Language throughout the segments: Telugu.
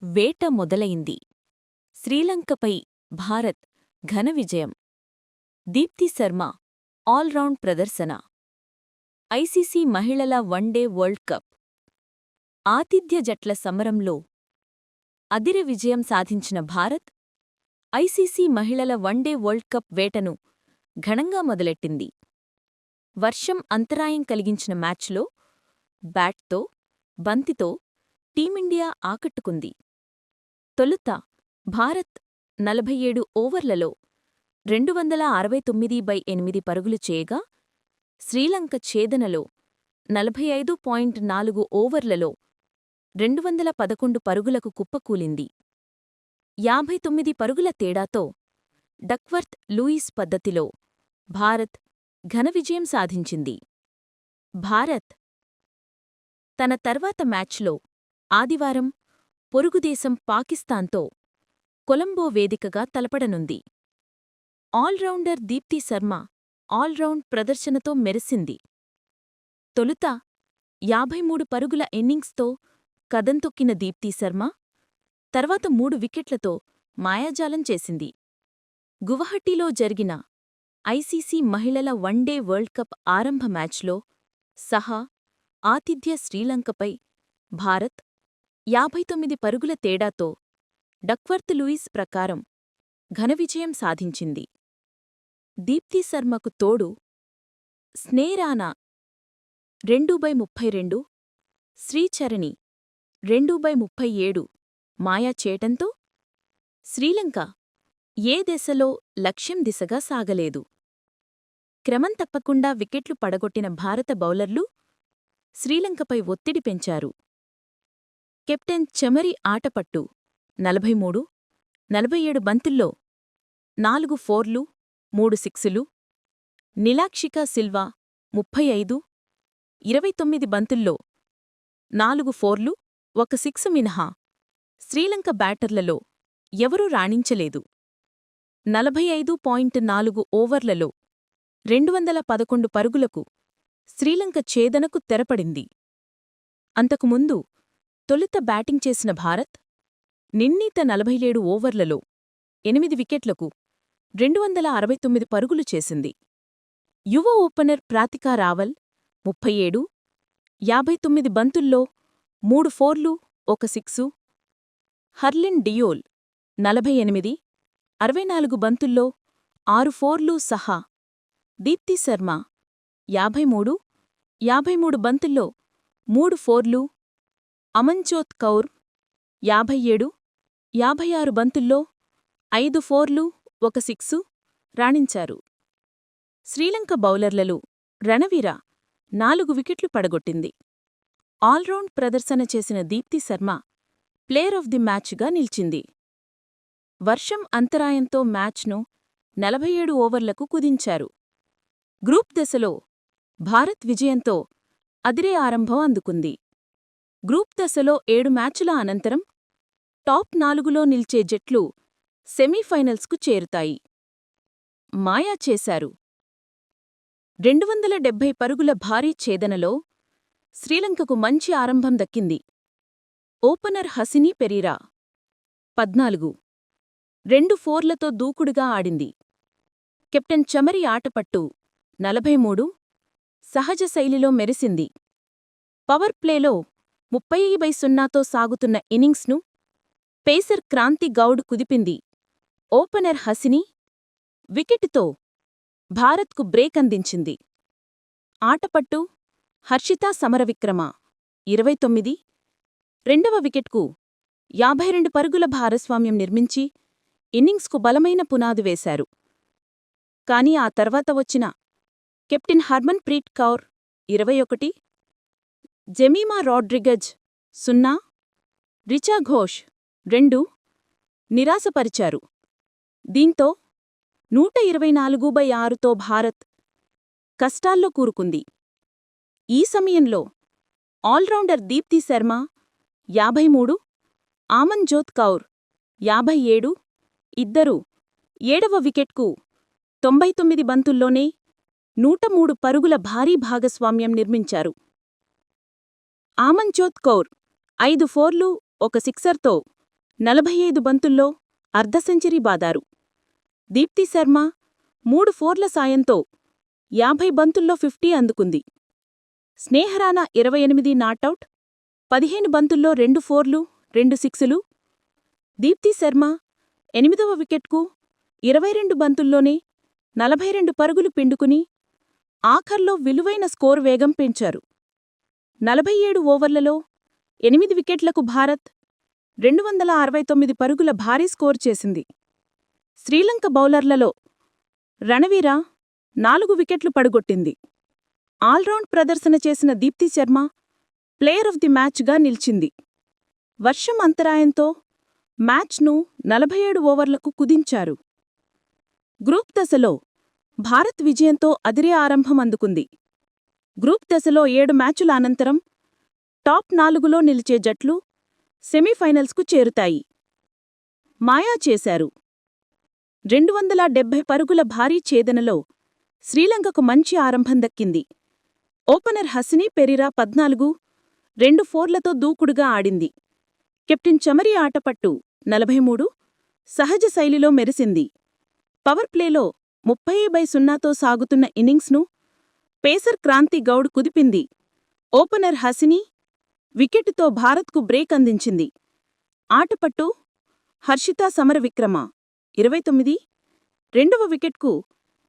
వేట మొదలైంది. శ్రీలంకపై భారత్ ఘన విజయం. దీప్తి శర్మ ఆల్రౌండ్ ప్రదర్శన. ఐసీసీ మహిళల వన్డే వరల్డ్ కప్ ఆతిథ్య జట్ల సమరంలో అదిర విజయం సాధించిన భారత్ ఐసీసీ మహిళల వన్డే వరల్డ్ కప్ వేటను ఘనంగా మొదలెట్టింది. వర్షం అంతరాయం కలిగించిన మ్యాచ్లో బ్యాట్తో, బంతితో టీమిండియా ఆకట్టుకుంది. తొలుత భారత్ 47 ఓవర్లలో 269/8 పరుగులు చేయగా, శ్రీలంక ఛేదనలో 45.4 ఓవర్లలో 211 పరుగులకు కుప్పకూలింది. 59 పరుగుల తేడాతో డక్వర్త్ లూయిస్ పద్ధతిలో భారత్ ఘన విజయం సాధించింది. భారత్ తన తర్వాత మ్యాచ్లో ఆదివారం పొరుగుదేశం పాకిస్తాన్తో కొలంబో వేదికగా తలపడనుంది. ఆల్రౌండర్ దీప్తి శర్మ ఆల్రౌండ్ ప్రదర్శనతో మెరిసింది. తొలుత 53 పరుగుల ఇన్నింగ్స్తో కదంతొక్కిన దీప్తి శర్మ తర్వాత 3 వికెట్లతో మాయాజాలం చేసింది. గువహటిలో జరిగిన ఐసీసీ మహిళల వన్డే వరల్డ్ కప్ ఆరంభ మ్యాచ్లో సహా ఆతిథ్య శ్రీలంకపై భారత్ 59 పరుగుల తేడాతో డక్వర్త్ లూయిస్ ప్రకారం ఘన విజయం సాధించింది. దీప్తి శర్మకు తోడు స్నే రాణా 2/32, శ్రీచరణి 2/37 మాయా చేయటంతో శ్రీలంక ఏ దశలో లక్ష్యం దిశగా సాగలేదు. క్రమం తప్పకుండా వికెట్లు పడగొట్టిన భారత బౌలర్లు శ్రీలంకపై ఒత్తిడి పెంచారు. కెప్టెన్ చమరి ఆటపట్టు 43, 47 బంతుల్లో 4 ఫోర్లు, 3 సిక్సులు, నిలాక్షికా సిల్వా 35, 29 బంతుల్లో 4 ఫోర్లు, 1 సిక్సు మినహా శ్రీలంక బ్యాటర్లలో ఎవరూ రాణించలేదు. 45.4 ఓవర్లలో 211 పరుగులకు శ్రీలంక ఛేదనకు తెరపడింది. అంతకుముందు తొలుత బ్యాటింగ్ చేసిన భారత్ నిర్ణీత 47 ఓవర్లలో 8 వికెట్లకు 269 పరుగులు చేసింది. యువ ఓపెనర్ ప్రాతికా రావల్ 37, 59 బంతుల్లో 3 ఫోర్లు, 1 సిక్సు, హర్లిన్ డియోల్ 48, 64 బంతుల్లో 6 ఫోర్లు సహా దీప్తి శర్మ 53, 53 బంతుల్లో 3 ఫోర్లు, అమన్జోత్ కౌర్ 57, 56 బంతుల్లో 5 ఫోర్లు, 1 సిక్సు రాణించారు. శ్రీలంక బౌలర్లలో రణవీర 4 వికెట్లు పడగొట్టింది. ఆల్రౌండ్ ప్రదర్శన చేసిన Deepti Sharma player of the మ్యాచ్గా నిలిచింది. వర్షం అంతరాయంతో మ్యాచ్ను 47 ఓవర్లకు కుదించారు. గ్రూప్ దశలో భారత్ విజయంతో అదిరే ఆరంభం అందుకుంది. గ్రూప్ దశలో 7 మ్యాచుల అనంతరం టాప్ 4లో నిల్చే జట్లు సెమీఫైనల్స్కు చేరుతాయి. మాయా చేశారు. 270 పరుగుల భారీ ఛేదనలో శ్రీలంకకు మంచి ఆరంభం దక్కింది. ఓపెనర్ హసినీ పెరీరా 14, 2 ఫోర్లతో దూకుడుగా ఆడింది. కెప్టెన్ చమరి ఆటపట్టు 43 సహజ శైలిలో మెరిసింది. పవర్ ప్లేలో 30/0తో సాగుతున్న ఇన్నింగ్స్ను పేసర్ క్రాంతి గౌడ్ కుదిపింది. ఓపెనర్ హసినీ వికెటుతో భారత్కు బ్రేక్ అందించింది. ఆటపట్టు హర్షితా సమరవిక్రమ 29, రెండవ వికెట్కు 52 పరుగుల భాగస్వామ్యం నిర్మించి ఇన్నింగ్స్కు బలమైన పునాది వేశారు. కాని ఆ తర్వాత వచ్చిన కెప్టెన్ హర్మన్ ప్రీత్ కౌర్ 21, జెమీమా రాడ్రిగజ్ 0, రిచా ఘోష్ 2 నిరాశపరిచారు. దీంతో 124/6తో భారత్ కష్టాల్లో కూరుకుంది. ఈ సమయంలో ఆల్రౌండర్ దీప్తి శర్మ 53, ఆమన్జోత్ కౌర్ 57 ఇద్దరూ 7వ వికెట్కు 99 బంతుల్లోనే 103 పరుగుల భారీ భాగస్వామ్యం నిర్మించారు. ఆమన్జోత్ కౌర్ 5 ఫోర్లు, 1 సిక్సర్తో 45 బంతుల్లో అర్ధ సెంచరీ బాదారు. దీప్తి శర్మ 3 ఫోర్ల సాయంతో 50 బంతుల్లో 50 అందుకుంది. స్నేహరాణా 28 నాటౌట్, 15 బంతుల్లో 2 ఫోర్లు, 2 సిక్సులు. దీప్తి శర్మ 8వ వికెట్కు 22 బంతుల్లోనే 42 పరుగులు పిండుకుని ఆఖర్లో విలువైన స్కోర్ వేగం పెంచారు. 47 ఓవర్లలో 8 వికెట్లకు భారత్ 269 పరుగుల భారీ స్కోర్ చేసింది. శ్రీలంక బౌలర్లలో రణవీర 4 వికెట్లు పడగొట్టింది. ఆల్రౌండ్ ప్రదర్శన చేసిన Deepti Sharma player of the మ్యాచ్గా నిలిచింది. వర్షం అంతరాయంతో మ్యాచ్ను 47 ఓవర్లకు కుదించారు. గ్రూప్ దశలో భారత్ విజయంతో అదిరే ఆరంభం అందుకుంది. గ్రూప్ దశలో 7 మ్యాచుల అనంతరం టాప్ 4లో నిలిచే జట్లు సెమీఫైనల్స్కు చేరుతాయి. మాయా చేశారు. 270 పరుగుల భారీ ఛేదనలో శ్రీలంకకు మంచి ఆరంభం దక్కింది. ఓపెనర్ హసిని పెరిరా 14, 2 ఫోర్లతో దూకుడుగా ఆడింది. కెప్టెన్ చమరి ఆటపట్టు 43 సహజ శైలిలో మెరిసింది. పవర్ ప్లేలో 30/0తో సాగుతున్న ఇన్నింగ్స్ను పేసర్ క్రాంతి గౌడ్ కుదిపింది. ఓపెనర్ హసిని వికెట్టుతో భారత్కు బ్రేక్ అందించింది. ఆటపట్టు హర్షితా సమరవిక్రమ 29 రెండవ వికెట్కు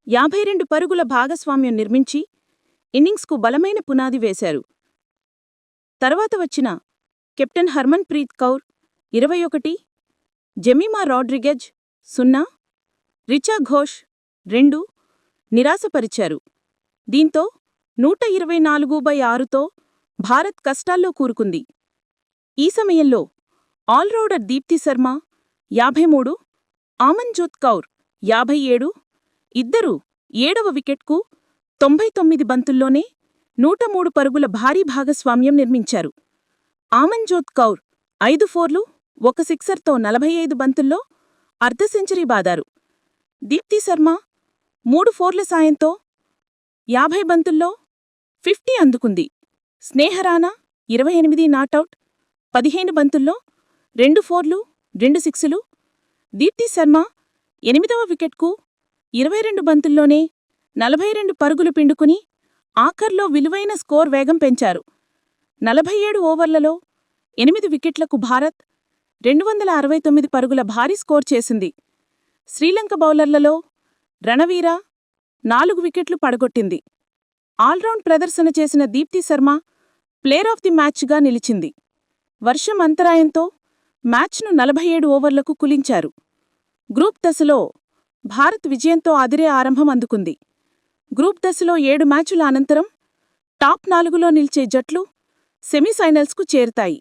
52 పరుగుల భాగస్వామ్యం నిర్మించి ఇన్నింగ్స్కు బలమైన పునాది వేశారు. తర్వాత వచ్చిన కెప్టెన్ హర్మన్ ప్రీత్ కౌర్ 21, జెమిమా రాడ్రిగెజ్ 0, రిచా ఘోష్ 2 నిరాశపరిచారు. దీంతో 124/6తో భారత్ కష్టాల్లో కూరుకుంది. ఈ సమయంలో ఆల్రౌండర్ దీప్తి శర్మ 53, ఆమన్జోత్ కౌర్ 57 ఇద్దరూ 7వ వికెట్కు 99 బంతుల్లోనే 103 పరుగుల భారీ భాగస్వామ్యం నిర్మించారు. ఆమన్జోత్ కౌర్ 5 ఫోర్లు, 1 సిక్సర్తో 45 బంతుల్లో అర్ధ సెంచరీ బాదారు. దీప్తి శర్మ 3 ఫోర్ల సాయంతో 50 బంతుల్లో 50 అందుకుంది. స్నేహరాణా 28 నాటౌట్, 15 బంతుల్లో 2 ఫోర్లు, 2 సిక్సులు. దీప్తి శర్మ 8వ వికెట్కు 22 బంతుల్లోనే 42 పరుగులు పిండుకుని ఆఖర్లో విలువైన స్కోర్ వేగం పెంచారు. 47 ఓవర్లలో 8 వికెట్లకు భారత్ 269 పరుగుల భారీ స్కోర్ చేసింది. శ్రీలంక బౌలర్లలో రణవీర 4 వికెట్లు పడగొట్టింది. ఆల్రౌండ్ ప్రదర్శన చేసిన Deepti Sharma player of the మ్యాచ్గా నిలిచింది. వర్షం అంతరాయంతో మ్యాచ్ను 47 ఓవర్లకు కులించారు. గ్రూప్ దశలో భారత్ విజయంతో అదిరే ఆరంభం అందుకుంది. గ్రూప్ దశలో 7 మ్యాచుల అనంతరం టాప్ 4లో నిలిచే జట్లు సెమీఫైనల్స్కు చేరుతాయి.